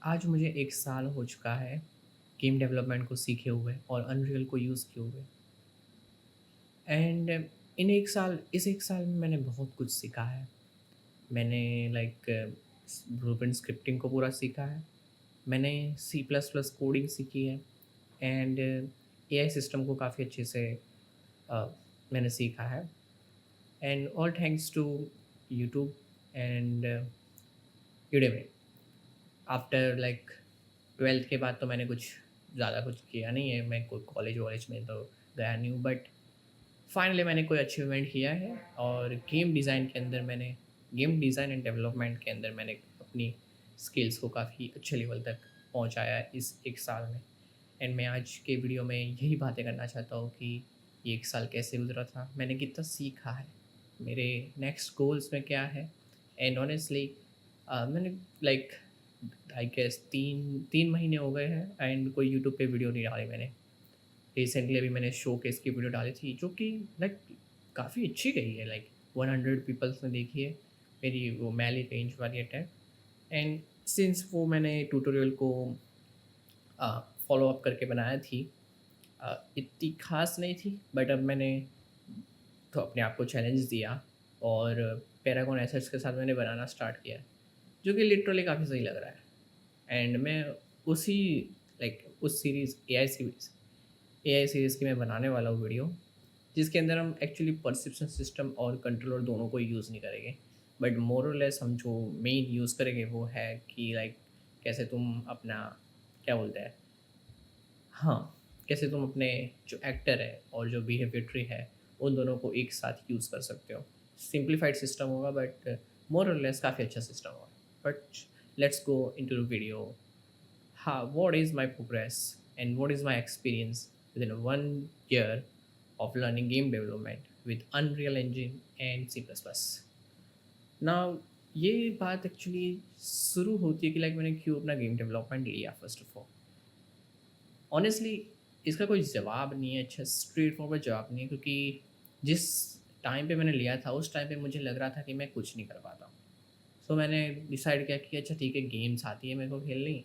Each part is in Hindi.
आज मुझे 1 साल हो चुका है गेम डेवलपमेंट को सीखे हुए और अनरियल को यूज़ किए हुए। एंड इन 1 साल इस 1 साल में मैंने बहुत कुछ सीखा है। मैंने लाइक ब्लूप्रिंट स्क्रिप्टिंग को पूरा सीखा है। मैंने सी प्लस प्लस कोडिंग सीखी है एंड एआई सिस्टम को काफ़ी अच्छे से अ, मैंने सीखा है। And all thanks to YouTube and Udemy. After like 12th के बाद तो मैंने कुछ ज़्यादा कुछ किया नहीं है, मैं कोई कॉलेज वॉलेज में तो गया नहीं हूँ, बट फाइनली मैंने कोई अचीवमेंट किया है और गेम डिज़ाइन एंड डेवलपमेंट के अंदर मैंने अपनी स्किल्स को काफ़ी अच्छे लेवल तक पहुँचाया है इस 1 साल में। एंड मैं आज के वीडियो में यही बातें करना चाहता हूँ कि ये 1 साल कैसे गुज़रा था, मैंने कितना सीखा है, मेरे नेक्स्ट गोल्स में क्या है। एंड ऑनेस्टली मैंने लाइक आई गेस 3 महीने हो गए हैं एंड कोई यूट्यूब पे वीडियो नहीं डाली मैंने। रिसेंटली अभी मैंने शोकेस की वीडियो डाली थी जो कि लाइक काफ़ी अच्छी गई है, लाइक 100 पीपल्स ने देखी है मेरी वो मैली रेंज वाली अटैक। एंड सिंस वो मैंने ट्यूटोरियल को फॉलो अप करके बनाया थी, इतनी खास नहीं थी, बट अब मैंने तो अपने आप को चैलेंज दिया और पैरागॉन एसेट्स के साथ मैंने बनाना स्टार्ट किया, जो कि लिटरली काफ़ी सही लग रहा है। एंड मैं उसी उस सीरीज़ एआई सीरीज़ की मैं बनाने वाला हूँ वीडियो, जिसके अंदर हम एक्चुअली परसेप्शन सिस्टम और कंट्रोलर दोनों को यूज़ नहीं करेंगे, बट मोर और लेस हम जो मेन यूज़ करेंगे वो है कि लाइक कैसे तुम अपना क्या बोलते हैं, हाँ, कैसे तुम अपने जो एक्टर है और जो बिहेवियर ट्री है उन दोनों को एक साथ यूज़ कर सकते हो। सिंप्लीफाइड सिस्टम होगा, बट मोर और लेस काफ़ी अच्छा सिस्टम होगा। But let's go into the video. हाँ, what is my progress and what is my experience within 1 year of learning game development with Unreal Engine and C++? Now, ये बात एक्चुअली शुरू होती है कि लाइक मैंने क्यों अपना गेम डेवलपमेंट लिया फर्स्ट ऑफ ऑल। ऑनेस्टली इसका कोई जवाब नहीं है, अच्छा स्ट्रेट फॉरवर्ड जवाब नहीं है, क्योंकि जिस टाइम पे मैंने लिया था उस टाइम पे मुझे लग रहा था कि मैं कुछ नहीं कर पाता हूँ। सो मैंने डिसाइड किया कि अच्छा ठीक है, गेम्स आती है मेरे को खेलनी,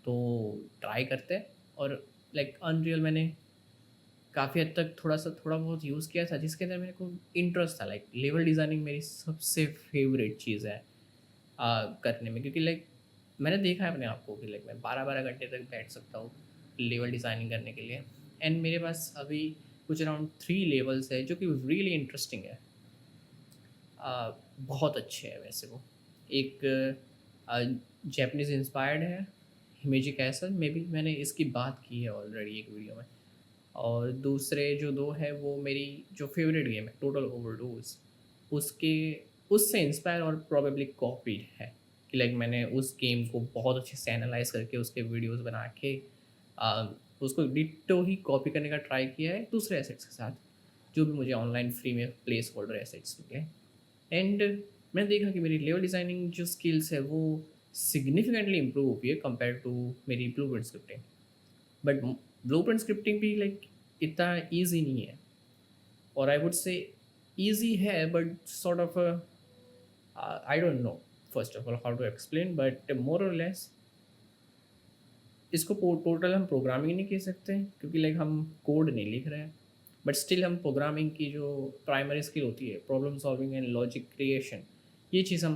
तो ट्राई करते हैं। और लाइक अनरियल मैंने काफ़ी हद तक थोड़ा बहुत यूज़ किया था, जिसके अंदर मेरे को इंटरेस्ट था। लाइक लेवल डिज़ाइनिंग मेरी सबसे फेवरेट चीज़ है करने में, क्योंकि लाइक मैंने देखा है अपने आप को कि लाइक मैं 12-12 घंटे तक बैठ सकता हूँ लेवल डिज़ाइनिंग करने के लिए। एंड मेरे पास अभी कुछ अराउंड 3 लेवल्स है जो कि रियली इंटरेस्टिंग है। बहुत अच्छे हैं वैसे वो। एक जैपनीज़ इंस्पायर्ड है, हिमेजी कैसल, मे बी मैंने इसकी बात की है ऑलरेडी एक वीडियो में। और दूसरे जो 2 हैं वो मेरी जो फ़ेवरेट गेम है टोटल ओवरडोज़, उसके उससे इंस्पायर और प्रोबेबली कॉपीड है कि लाइक मैंने उस गेम को बहुत अच्छे से एनालाइज़ करके उसके वीडियोज़ बना के उसको डिट्टो ही कॉपी करने का ट्राई किया है दूसरे एसेट्स के साथ, जो भी मुझे ऑनलाइन फ्री में प्लेस होल्डर एसेट्स मिले। एंड मैंने देखा कि मेरी लेवल डिज़ाइनिंग जो स्किल्स है वो सिग्निफिकेंटली इम्प्रूव हुई है कंपेयर टू मेरी blueprint scripting. But blueprint scripting भी लाइक इतना ईज़ी नहीं है, और आई वुड से ईज़ी है but sort of I don't know first of all how to explain, but more और लेस इसको टोटल हम प्रोग्रामिंग नहीं कह सकते, क्योंकि लाइक हम कोड नहीं लिख रहे हैं, बट स्टिल हम प्रोग्रामिंग की जो प्राइमरी स्किल होती है problem solving and logic creation, ये चीज़ हम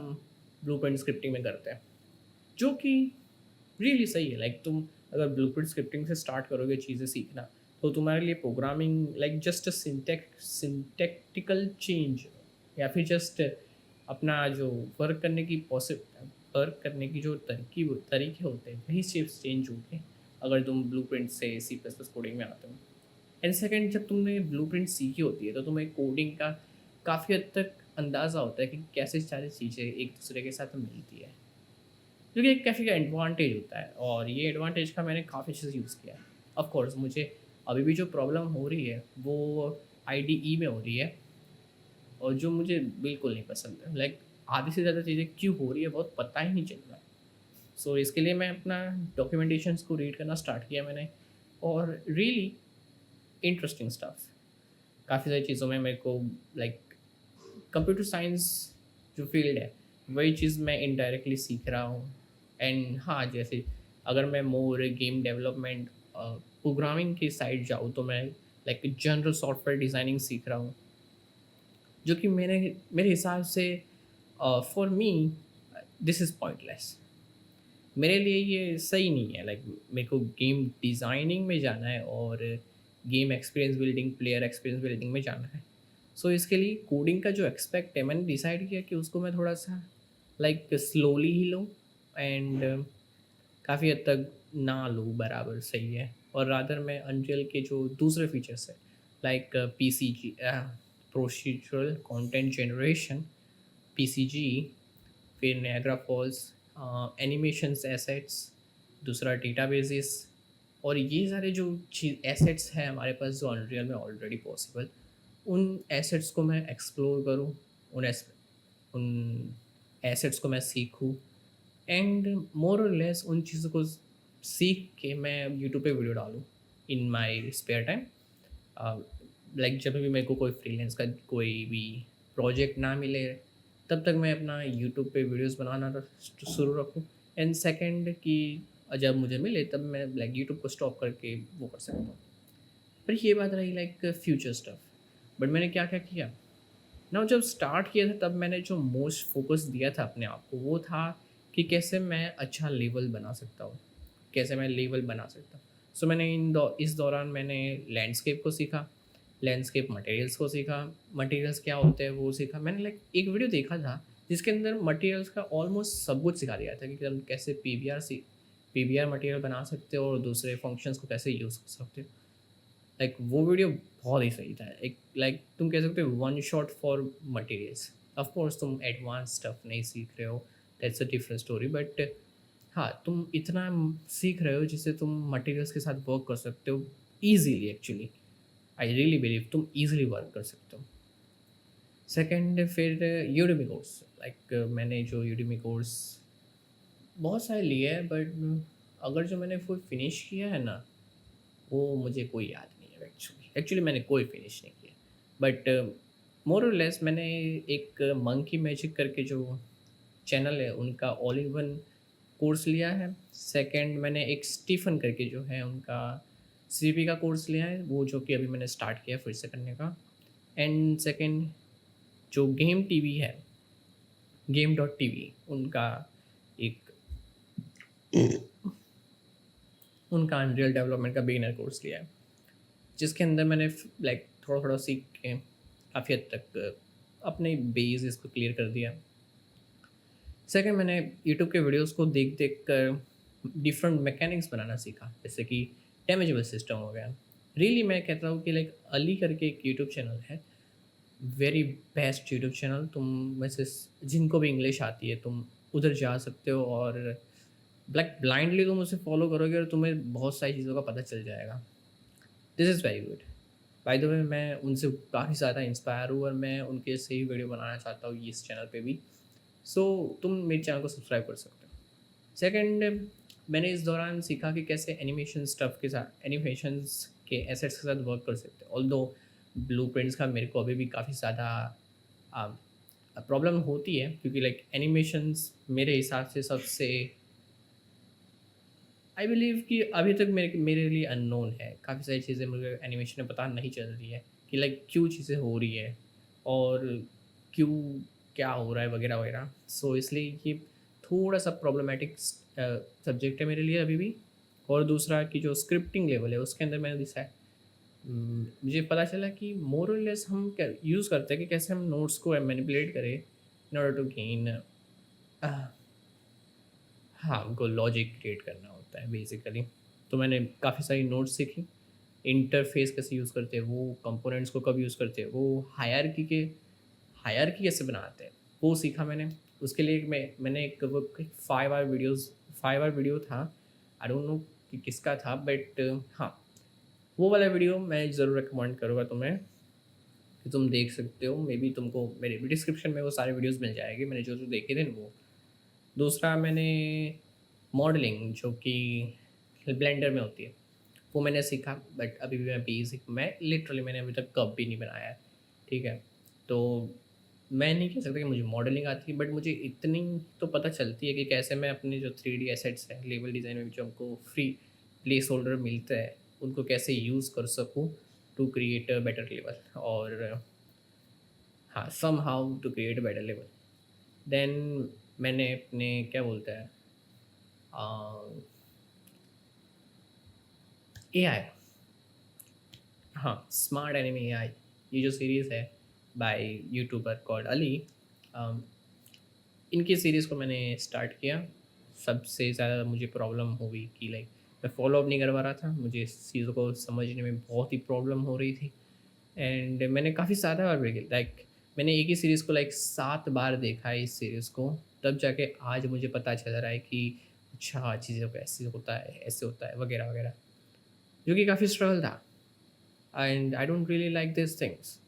ब्लूप्रिंट स्क्रिप्टिंग में करते हैं, जो कि रियली सही है। लाइक तुम अगर ब्लूप्रिंट स्क्रिप्टिंग से स्टार्ट करोगे चीज़ें सीखना, तो तुम्हारे लिए programming like just a syntactical change, या फिर जस्ट अपना जो वर्क करने की जो तरीके होते हैं वही सिर्फ चेंज होंगे अगर तुम ब्लूप्रिंट से सी प्लस प्लस कोडिंग में आते हो। एंड सेकेंड, जब तुमने ब्लूप्रिंट सीखी होती है तो तुम्हें कोडिंग का काफ़ी हद तक अंदाज़ा होता है कि कैसे सारी चीज़ें एक दूसरे के साथ मिलती है, जो कि एक काफ़ी का एडवांटेज होता है, और ये एडवांटेज का मैंने काफ़ी अच्छे से यूज़ किया है। ऑफ कोर्स मुझे अभी भी जो प्रॉब्लम हो रही है वो आईडीई में हो रही है, और जो मुझे बिल्कुल नहीं पसंद है। लाइक आधी से ज़्यादा चीज़ें क्यों हो रही है बहुत पता ही नहीं चल रहा है। सो इसके लिए मैं अपना डॉक्यूमेंटेशंस को रीड करना स्टार्ट किया मैंने, और रियली इंटरेस्टिंग स्टफ। काफ़ी सारी चीज़ों में मेरे को लाइक कंप्यूटर साइंस जो फील्ड है वही चीज़ मैं इनडायरेक्टली सीख रहा हूँ। एंड हाँ, जैसे अगर मैं मोर गेम डेवलपमेंट प्रोग्रामिंग की साइड जाऊँ तो मैं लाइक जनरल सॉफ्टवेयर डिज़ाइनिंग सीख रहा हूँ, जो कि मेरे मेरे हिसाब से for me this is pointless. मेरे लिए ये सही नहीं है। लाइक मेरे को गेम डिज़ाइनिंग में जाना है और game experience building, player experience building में जाना है। सो इसके लिए कोडिंग का जो एस्पेक्ट है, मैंने डिसाइड किया कि उसको मैं थोड़ा-सा लाइक स्लोली ही लूँ एंड काफ़ी हद तक ना लूँ बराबर सही है। और रादर मैं अनरियल के जो दूसरे फीचर्स हैं like PCG procedural content generation, PCG, फिर नायग्रा फॉल्स, एनिमेशंस एसेट्स, दूसरा डेटाबेसेस, और ये सारे जो चीज़ एसेट्स हैं हमारे पास जो अनरियल में ऑलरेडी पॉसिबल, उन एसेट्स को मैं एक्सप्लोर करूँ, उन एसेट्स को मैं सीखूँ एंड मोर और लेस उन चीज़ों को सीख के मैं यूट्यूब पे वीडियो डालूँ in my spare time. Like जब भी मेरे को कोई फ्रीलांस का कोई भी प्रोजेक्ट ना मिले, तब तक मैं अपना यूट्यूब पे वीडियोस बनाना शुरू रखूँ। एंड सेकंड कि जब मुझे मिले तब मैं लाइक यूट्यूब को स्टॉप करके वो कर सकता हूँ। पर ये बात रही लाइक फ्यूचर स्टफ। बट मैंने क्या क्या किया ना, जब स्टार्ट किया था तब मैंने जो मोस्ट फोकस दिया था अपने आप को वो था कि कैसे मैं अच्छा लेवल बना सकता हूँ, कैसे मैं लेवल बना सकता हूँ। सो मैंने इस दौरान मैंने लैंडस्केप को सीखा, लैंडस्केप मटेरियल्स को सीखा, मटेरियल्स क्या होते हैं वो सीखा। मैंने लाइक एक वीडियो देखा था जिसके अंदर मटेरियल्स का ऑलमोस्ट सब कुछ सिखा दिया था कि हम कैसे पीबीआर मटेरियल बना सकते हो और दूसरे फंक्शंस को कैसे यूज़ कर सकते हो। लाइक वो वीडियो बहुत ही सही था। एक लाइक तुम कह सकते हो one shot for materials. Of course तुम एडवांस स्टफ नहीं सीख रहे हो, that's a different story, but हाँ, तुम इतना सीख रहे हो जिससे तुम मटेरियल्स के साथ वर्क कर सकते हो easily. Actually I really believe तुम ईज़िली वर्क कर सकते हो। सेकंड फिर यूडेमी कोर्स, लाइक मैंने जो यूडेमी कोर्स बहुत सारे लिए हैं, बट अगर जो मैंने वो फिनिश किया है ना, वो मुझे कोई याद नहीं है एक्चुअली। एक्चुअली मैंने कोई फिनिश नहीं किया। बट मोर और लेस मैंने एक मंकी मैजिक करके जो चैनल है उनका ऑल इन वन कोर्स लिया है। सेकंड मैंने एक स्टीफ़न करके जो है उनका सीपी का कोर्स लिया है, वो जो कि अभी मैंने स्टार्ट किया है फिर से करने का। एंड सेकंड जो गेम टीवी है, गेम डॉट टीवी, उनका एक उनका अनरियल डेवलपमेंट का बिगिनर कोर्स लिया है, जिसके अंदर मैंने लाइक थोड़ा-थोड़ा सीख के काफ़ी हद तक अपने बेस इसको क्लियर कर दिया। सेकंड मैंने यूट्यूब के वीडियोस को देख-देख कर डिफरेंट मैकेनिक्स बनाना सीखा, जैसे कि डैमेजेबल सिस्टम हो गया। रियली मैं कहता हूँ कि लाइक अली करके एक यूट्यूब चैनल है, वेरी बेस्ट यूट्यूब चैनल। तुम में से जिनको भी इंग्लिश आती है तुम उधर जा सकते हो और लाइक ब्लाइंडली तुम उसे फॉलो करोगे और तुम्हें बहुत सारी चीज़ों का पता चल जाएगा। This is very good. Bye the वे मैं उनसे काफ़ी ज़्यादा इंस्पायर हूँ और मैं उनके से ही वीडियो बनाना चाहता हूँ इस चैनल पे भी। सो तुम मेरे चैनल को सब्सक्राइब कर सकते हो। सेकंड मैंने इस दौरान सीखा कि कैसे एनिमेशन स्टफ के साथ, एनिमेशंस के एसेट्स के साथ वर्क कर सकते हैं। ऑल्दो ब्लूप्रिंट्स का मेरे को अभी भी काफ़ी ज़्यादा प्रॉब्लम होती है, क्योंकि लाइक एनिमेशंस मेरे हिसाब से सबसे आई बिलीव कि अभी तक मेरे मेरे लिए अननोन है। काफ़ी सारी चीज़ें मुझे एनिमेशन में पता नहीं चल रही है कि लाइक क्यों चीज़ें हो रही है और क्यों क्या हो रहा है वगैरह वगैरह। सो इसलिए ये थोड़ा सा प्रॉब्लमेटिक सब्जेक्ट है मेरे लिए अभी भी। और दूसरा कि जो स्क्रिप्टिंग लेवल है उसके अंदर मैंने मुझे पता चला कि मोर और लेस हम क्या यूज़ करते हैं कि कैसे हम नोट्स को मैनिपुलेट करें इन ऑर्डर टू गेन, हाँ, हमको लॉजिक क्रिएट करना होता है बेसिकली। तो मैंने काफ़ी सारी नोट्स सीखी, इंटरफ़ेस कैसे यूज़ करते हैं वो, कंपोनेंट्स को कब यूज़ करते हैं वो, हायरार्की कैसे बनाते हैं, वो सीखा मैंने। उसके लिए मैंने एक वो 5 आवर वीडियो था, आई डोंट नो कि किसका था, बट हाँ, वो वाला वीडियो मैं ज़रूर रिकमेंड करूँगा तुम्हें कि तुम देख सकते हो। मेबी तुमको मेरे भी डिस्क्रिप्शन में वो सारे वीडियोज़ मिल जाएँगे, मैंने जो-जो देखे थे वो। दूसरा मैंने मॉडलिंग जो कि ब्लेंडर में होती है, वो मैंने सीखा, बट अभी भी मैं बेसिक, मैं लिटरली मैंने अभी तक कप भी नहीं बनाया है, ठीक है? तो मैं नहीं कह सकता कि मुझे मॉडलिंग आती है, बट मुझे इतनी तो पता चलती है कि कैसे मैं अपने जो 3D एसेट्स हैं, लेवल डिज़ाइन में जो हमको फ्री प्लेस होल्डर मिलता है, उनको कैसे यूज़ कर सकूँ to create a better level, और हाँ, somehow to create a better level. Then मैंने अपने क्या बोलते हैं एआई, हाँ, स्मार्ट एनिमे एआई, ये जो सीरीज़ है बाय यूट्यूबर कॉल्ड अली, अम, इनकी सीरीज़ को मैंने स्टार्ट किया। सबसे ज़्यादा मुझे प्रॉब्लम हुई कि लाइक मैं फ़ॉलो अप नहीं कर पा रहा था। मुझे इस चीज़ों को समझने में बहुत ही प्रॉब्लम हो रही थी, एंड मैंने काफ़ी ज़्यादा बार देखी, लाइक मैंने एक ही सीरीज़ को लाइक 7 बार देखा है इस सीरीज़ को। तब जाके आज मुझे पता चल रहा है कि अच्छा, चीज़ों को ऐसे होता है वगैरह, वगैरह, जो कि काफ़ी स्ट्रगल था, and I don't really like this things.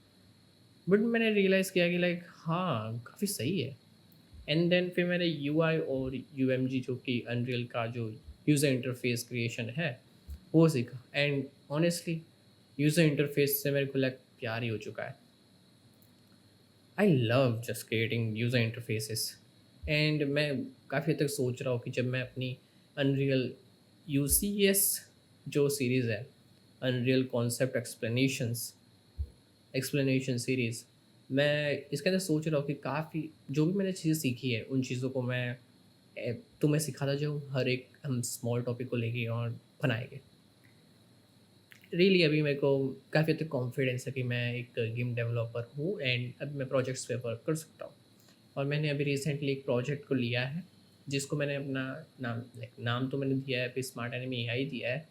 But मैंने रियलाइज़ किया कि लाइक हाँ, काफ़ी सही है। एंड देन फिर मैंने यूआई और यूएमजी, जो कि अनरियल का जो यूज़र इंटरफेस क्रिएशन है, वो सीखा, एंड ऑनेस्टली यूज़र इंटरफेस से मेरे को लाइक प्यार ही हो चुका है। I love just creating user interfaces, and मैं काफ़ी हद तक सोच रहा हूँ कि जब मैं अपनी अनरियल यूसीएस जो सीरीज़ है, अनरियल कॉन्सेप्ट एक्सप्लेनेशन सीरीज़, मैं इसके अंदर सोच रहा हूँ कि काफ़ी जो भी मैंने चीज़ें सीखी है, उन चीज़ों को मैं तुम्हें सिखाता जाऊँ, हर एक हम स्मॉल टॉपिक को लेके और बनाएँगे। रियली अभी मेरे को काफ़ी हद तक कॉन्फिडेंस है कि मैं एक गेम डेवलपर हूँ, एंड अभी मैं प्रोजेक्ट्स पे वर्क कर सकता हूँ। और मैंने अभी रिसेंटली एक प्रोजेक्ट को लिया है, जिसको मैंने अपना नाम तो मैंने दिया है अभी, स्मार्ट एनिमी एआई दिया है,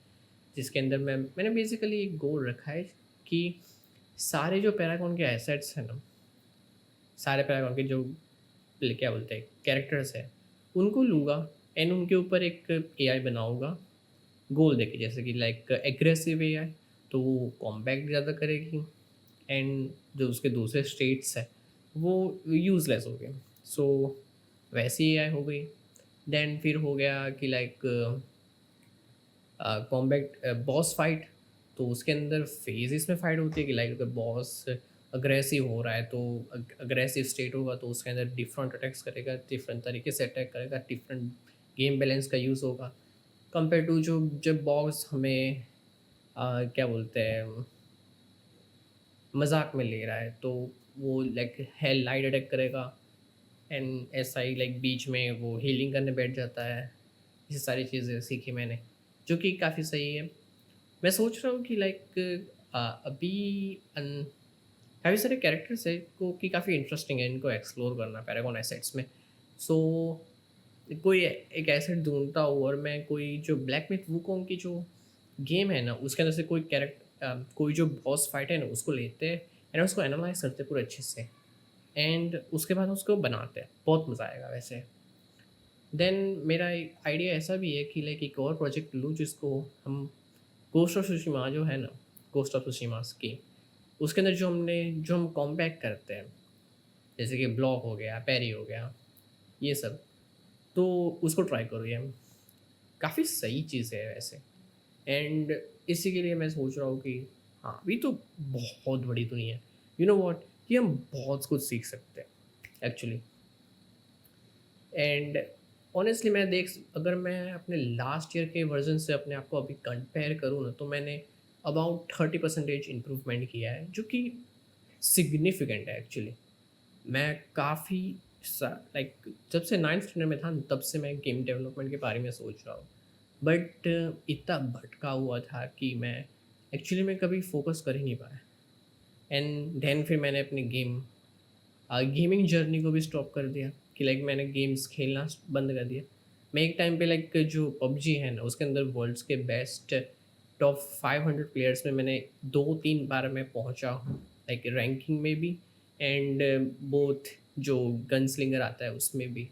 जिसके अंदर मैंने बेसिकली एक गोल रखा है कि सारे जो पैरागॉन के एसेट्स हैं ना, सारे पैरागॉन के जो क्या बोलते हैं कैरेक्टर्स हैं, उनको लूँगा, एंड उनके ऊपर एक एआई बनाऊँगा गोल देके, जैसे कि लाइक एग्रेसिव एआई, तो वो कॉम्पैक्ट ज़्यादा करेगी, एंड जो उसके दूसरे स्टेट्स हैं वो यूज़लेस हो गए। सो वैसी एआई हो गई। देन फिर हो गया कि लाइक कॉम्बैट बॉस फाइट, तो उसके अंदर फेजेस में फाइट होती है कि लाइक अगर बॉस अग्रेसिव हो रहा है तो अग्रेसिव स्टेट होगा, तो उसके अंदर डिफरेंट अटैक्स करेगा, डिफरेंट तरीके से अटैक करेगा, डिफरेंट गेम बैलेंस का यूज़ होगा, कंपेयर टू जो जब बॉस हमें क्या बोलते हैं मजाक में ले रहा है, तो वो लाइक हेल लाइट अटैक करेगा, एंड ऐसा ही लाइक बीच में वो हीलिंग करने बैठ जाता है। ये सारी चीज़ें सीखी मैंने, जो कि काफ़ी सही है। मैं सोच रहा हूँ कि लाइक अभी काफ़ी सारे कैरेक्टर्स हैं को कि काफ़ी इंटरेस्टिंग है इनको एक्सप्लोर करना पैरागॉन एसेट्स में। सो कोई एक एसेट ढूँढता हूँ, और मैं कोई जो ब्लैक मिथ वुकोंग की जो गेम है ना, उसके अंदर से कोई जो बॉस फाइट है ना, उसको लेते हैं, एंड उसको एनालाइज़ करते हैं पूरे अच्छे से, एंड उसके बाद उसको बनाते हैं। बहुत मज़ा आएगा वैसे। देन मेरा एक आइडिया ऐसा भी है कि लाइक एक और प्रोजेक्ट लूँ जिसको हम गोस्ट ऑफ सुशिमा जो है ना, गोस्ट ऑफ सुशिमास की, उसके अंदर जो हम कॉम्पैक्ट करते हैं, जैसे कि ब्लॉक हो गया, पैरी हो गया, ये सब, तो उसको ट्राई करो ये। काफ़ी सही चीज़ है वैसे, एंड इसी के लिए मैं सोच रहा हूँ कि हाँ, अभी तो बहुत बड़ी दुनिया है। यू नो व्हाट, कि हम बहुत कुछ सीख सकते हैं एक्चुअली। एंड ऑनेस्टली मैं अगर मैं अपने लास्ट ईयर के वर्ज़न से अपने आप को अभी कंपेयर करूँ ना, तो मैंने अबाउट 30% इम्प्रूवमेंट किया है, जो कि सिग्निफिकेंट है एक्चुअली। मैं काफ़ी सा लाइक जब से 9th स्टैंडर्ड में था ना, तब से मैं गेम डेवलपमेंट के बारे में सोच रहा हूँ। बट इतना भटका हुआ था कि मैं एक्चुअली में कभी फ़ोकस कर ही नहीं पाया, एंड देन फिर मैंने अपनी गेमिंग जर्नी को भी स्टॉप कर दिया कि लाइक मैंने गेम्स खेलना बंद कर दिया। मैं एक टाइम पे लाइक जो पबजी है ना, उसके अंदर वर्ल्ड्स के बेस्ट टॉप 500 प्लेयर्स में मैंने 2-3 बार मैं पहुंचा हूँ, लाइक रैंकिंग में भी, एंड बोथ जो गन स्लिंगर आता है उसमें भी।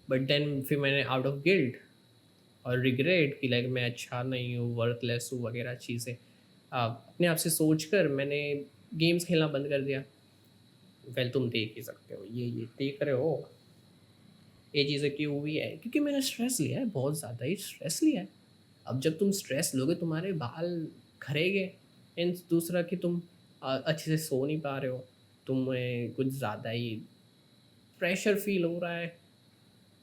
बट देन फिर मैंने आउट ऑफ गिल्ट और रिग्रेट कि लाइक मैं अच्छा नहीं हूँ, वर्थलेस हूँ वगैरह चीज़ें, अपने आप से सोच कर मैंने गेम्स खेलना बंद कर दिया। वेल तुम देख ही सकते हो, ये देख रहे हो, ये चीज़ें क्यों हुई है? क्योंकि मैंने स्ट्रेस लिया है, बहुत ज़्यादा ही स्ट्रेस लिया है। अब जब तुम स्ट्रेस लोगे, तुम्हारे बाल झड़ेंगे, एंड दूसरा कि तुम अच्छे से सो नहीं पा रहे हो, तुम्हें कुछ ज़्यादा ही प्रेशर फ़ील हो रहा है,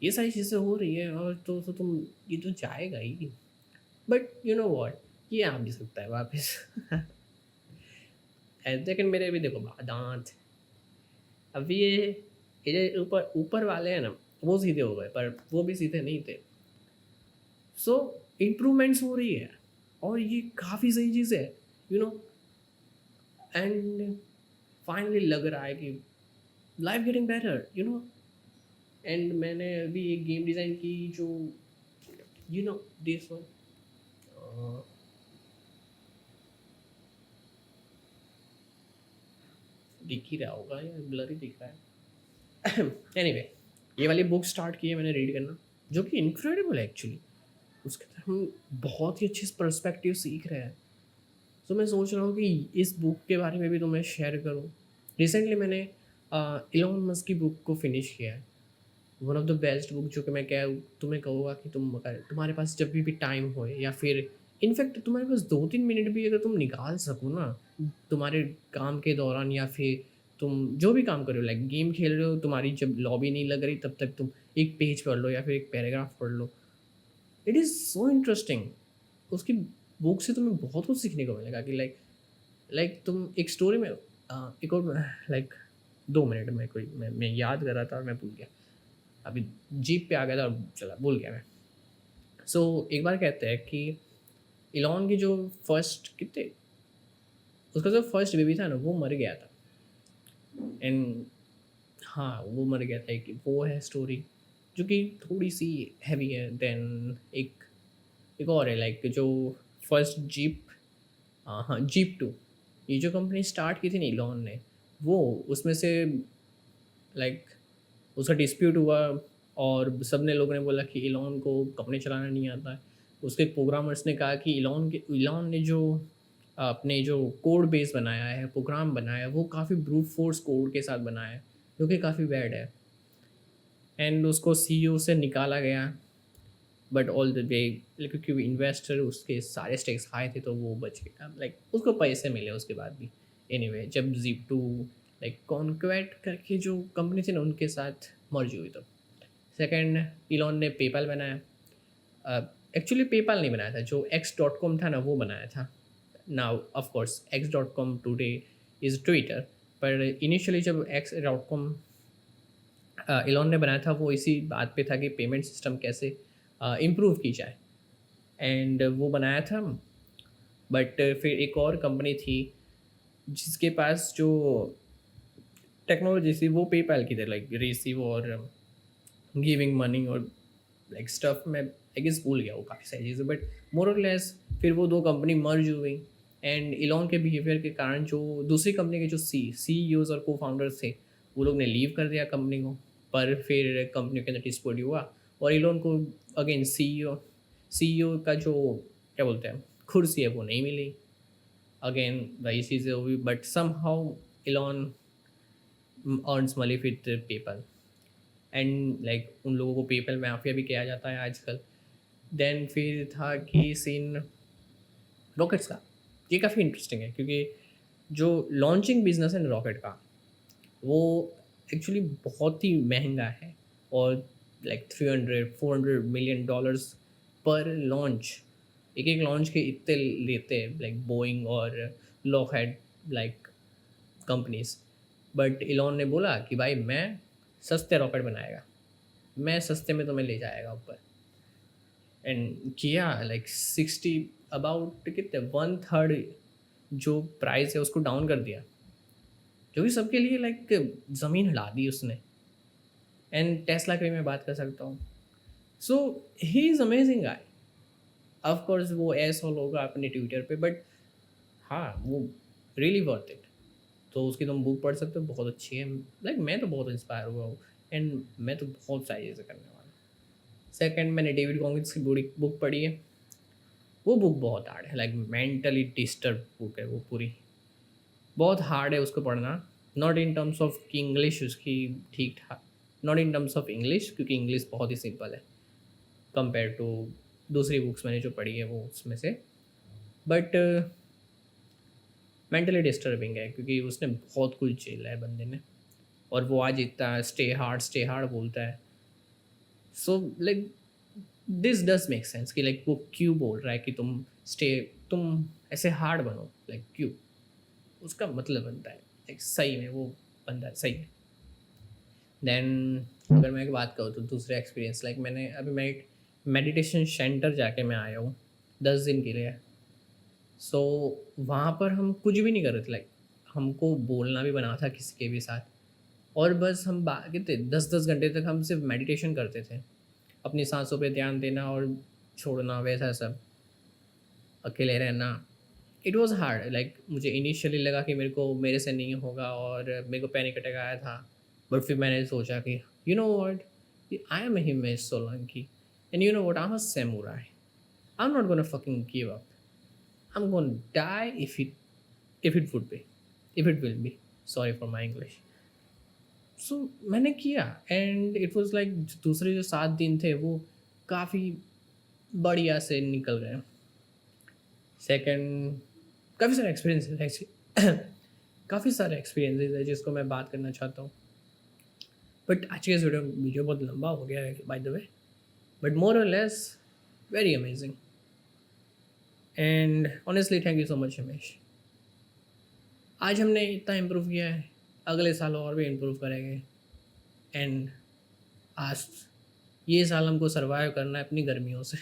ये सारी चीज़ें हो रही है और तो तुम ये तो जाएगा ही। बट यू नो व्हाट, ये आ भी सकता है वापस। लेकिन मेरे भी देखो दाँत, अब ये जो ऊपर ऊपर वाले हैं ना, वो सीधे हो गए, पर वो भी सीधे नहीं थे। सो इम्प्रूवमेंट्स हो रही है और ये काफ़ी सही चीज़ है, यू नो। एंड फाइनली लग रहा है कि life getting better, you know. And मैंने अभी एक गेम डिज़ाइन की जो, यू नो, दिस वन, दिख ही रहा होगा या ब्लर ही दिख रहा है। एनीवे, ये वाली बुक स्टार्ट की है मैंने रीड करना, जो कि इनक्रेडिबल है एक्चुअली। उसके अंदर हम बहुत ही अच्छे पर्सपेक्टिव सीख रहे हैं। तो मैं सोच रहा हूँ कि इस बुक के बारे में भी तुम्हें शेयर करूँ। रिसेंटली मैंने इलॉन मस्क की बुक को फिनिश किया है। One of the best book, जो कि मैं क्या तुम्हें कहूँगा कि तुम अगर तुम्हारे पास जब भी टाइम हो, या फिर इनफैक्ट तुम्हारे पास 2-3 मिनट भी अगर तुम निकाल सको ना, तुम्हारे काम के दौरान, या फिर तुम जो भी काम कर रहे हो, लाइक गेम खेल रहे हो, तुम्हारी जब लॉबी नहीं लग रही तब तक तुम एक पेज पढ़ लो या फिर एक पैराग्राफ पढ़ लो। It is so interesting. उसकी बुक से तुम्हें बहुत कुछ सीखने को मिलेगा कि लाइक लाइक तुम एक स्टोरी में एक और, लाइक 2 मिनट में कोई मैं याद कर रहा था और मैं भूल गया। अभी जीप पे आ गया था और चला भूल गया मैं। सो एक बार कहते हैं कि इलॉन की जो फर्स्ट कितने उसका जो फर्स्ट बेबी था ना, वो मर गया था। एंड हाँ, वो मर गया था। कि वो है स्टोरी जो कि थोड़ी सी हैवी है। देन एक और है, लाइक जो फर्स्ट जीप, हाँ जीप टू, ये जो कंपनी स्टार्ट की थी ना इलॉन ने, वो उसमें से लाइक उसका डिस्प्यूट हुआ और सब ने लोगों ने बोला कि इलॉन को कंपनी चलाना नहीं आता है। उसके प्रोग्रामर्स ने कहा कि इलॉन ने जो अपने जो कोड बेस बनाया है, प्रोग्राम बनाया है, वो काफ़ी ब्रूट फोर्स कोड के साथ बनाया है, जो कि काफ़ी बैड है। एंड उसको सीईओ से निकाला गया, बट ऑल द वे, क्योंकि इन्वेस्टर उसके सारे स्टेक्स खाए थे तो वो बच गया, लाइक उसको पैसे मिले उसके बाद भी। एनीवे, जब जीप टू लाइक कॉन्क्वेट करके जो कंपनी थी ना, उनके साथ मर्ज हुई, तो सेकंड इलॉन ने पेपल बनाया। एक्चुअली पेपल नहीं बनाया था, जो x.com था ना, वो बनाया था। Now of course x.com today is Twitter, पर इनिशियली जब x.com इलॉन ने बनाया था, वो इसी बात पे था कि पेमेंट सिस्टम कैसे इम्प्रूव की जाए। एंड वो बनाया था। बट फिर एक और कंपनी थी जिसके पास जो टेक्नोलॉजी थी, वो पेपैल की थी, लाइक रिसीव और गिविंग मनी और लाइक स्टफ। मैं आई गेस भूल गया वो काफ़ी सारी चीज़ें, बट मोर और लेस फिर वो दो कंपनी मर्ज हुई। एंड इलॉन के बिहेवियर के कारण जो दूसरी कंपनी के जो सीईओज और को फाउंडर्स थे, वो लोग ने लीव कर दिया कंपनी को। पर फिर कंपनी के अंदर डिस्प्यूट हुआ और इलॉन को अगेन सीईओ का जो क्या बोलते हैं कुर्सी है, वो नहीं मिली। अगेन वही चीज़ें हुई, but somehow Elon earns money with PayPal. And like उन लोगों को पेपल माफिया भी किया जाता है आजकल। देन फिर था कि सीन रॉकेट्स का। ये काफ़ी इंटरेस्टिंग है क्योंकि जो लॉन्चिंग बिजनेस है ना रॉकेट का, वो एक्चुअली बहुत ही महंगा है। और लाइक 300-400 मिलियन डॉलर्स पर लॉन्च। एक एक लॉन्च के इतने लेते हैं, लाइक बोइंग और Lockheed, like companies. But Elon ने बोला कि भाई मैं सस्ते रॉकेट बनाएगा, मैं सस्ते में तुम्हें ले जाएगा ऊपर। एंड किया, लाइक 60 अबाउट कितने 1/3 जो प्राइस है उसको डाउन कर दिया, जो कि सबके लिए लाइक ज़मीन हिला दी उसने। एंड टेस्ला की भी मैं बात कर सकता हूँ। So he is amazing guy. Of course वो ऐसा होगा अपने ट्विटर पे, बट हाँ, वो रियली वर्थ इट। तो उसकी तुम बुक पढ़ सकते हो, बहुत अच्छी है। लाइक मैं तो बहुत इंस्पायर हुआ हूँ। एंड मैं तो बहुत सारी चीज़ें करने वाला हूँ। सेकंड, मैंने डेविड गॉगिंस की बुक बुक पढ़ी है। वो बुक बहुत हार्ड है, लाइक मेंटली डिस्टर्ब बुक है वो पूरी। बहुत हार्ड है उसको पढ़ना। नॉट इन टर्म्स ऑफ कि इंग्लिश उसकी ठीक ठाक, not in terms of English, क्योंकि इंग्लिश बहुत ही सिंपल है कंपेयर टू दूसरी बुक्स मैंने जो पढ़ी है वो उसमें से। बट मेंटली डिस्टर्बिंग है क्योंकि उसने बहुत कुछ झेला है बंदे ने, और वो आज इतना स्टे हार्ड बोलता है। So like this does make sense कि लाइक वो क्यों बोल रहा है कि तुम ऐसे हार्ड बनो, लाइक क्यों? उसका मतलब बनता है, लाइक सही में वो बंदा सही है। देन अगर मैं एक बात करूँ तो दूसरे एक्सपीरियंस, लाइक मैं एक मेडिटेशन सेंटर जाके मैं आया हूँ 10 दिन के लिए। सो वहाँ पर हम कुछ भी नहीं कर रहे थे, लाइक हमको बोलना भी बना था किसी के भी साथ, और बस हम कितने 10-10 घंटे तक हम सिर्फ मेडिटेशन करते थे, अपनी सांसों पे ध्यान देना और छोड़ना, वैसा सब, अकेले रहना। इट वॉज़ हार्ड, लाइक मुझे इनिशियली लगा कि मेरे से नहीं होगा और मेरे को पैनिक अटैक आया था। बट फिर मैंने सोचा कि you know what, I am Himesh Solanki, and you know what, I am a samurai, I am not gonna fucking give up, I am gonna die if it would be, if it will be, sorry for my English. So मैंने किया, एंड इट वाज लाइक दूसरे जो 7 दिन थे वो काफ़ी बढ़िया से निकल गए। सेकंड, काफ़ी सारे एक्सपीरियंसेस एक्चुअली काफ़ी सारे एक्सपीरियंसेस है जिसको मैं बात करना चाहता हूँ, बट आज के इस वीडियो बहुत लंबा हो गया है by the way, but more और less very amazing, and honestly thank you so much Himesh. आज हमने इतना इम्प्रूव किया है, अगले साल और भी इम्प्रूव करेंगे, एंड आज ये साल हमको सर्वाइव करना है अपनी गर्मियों से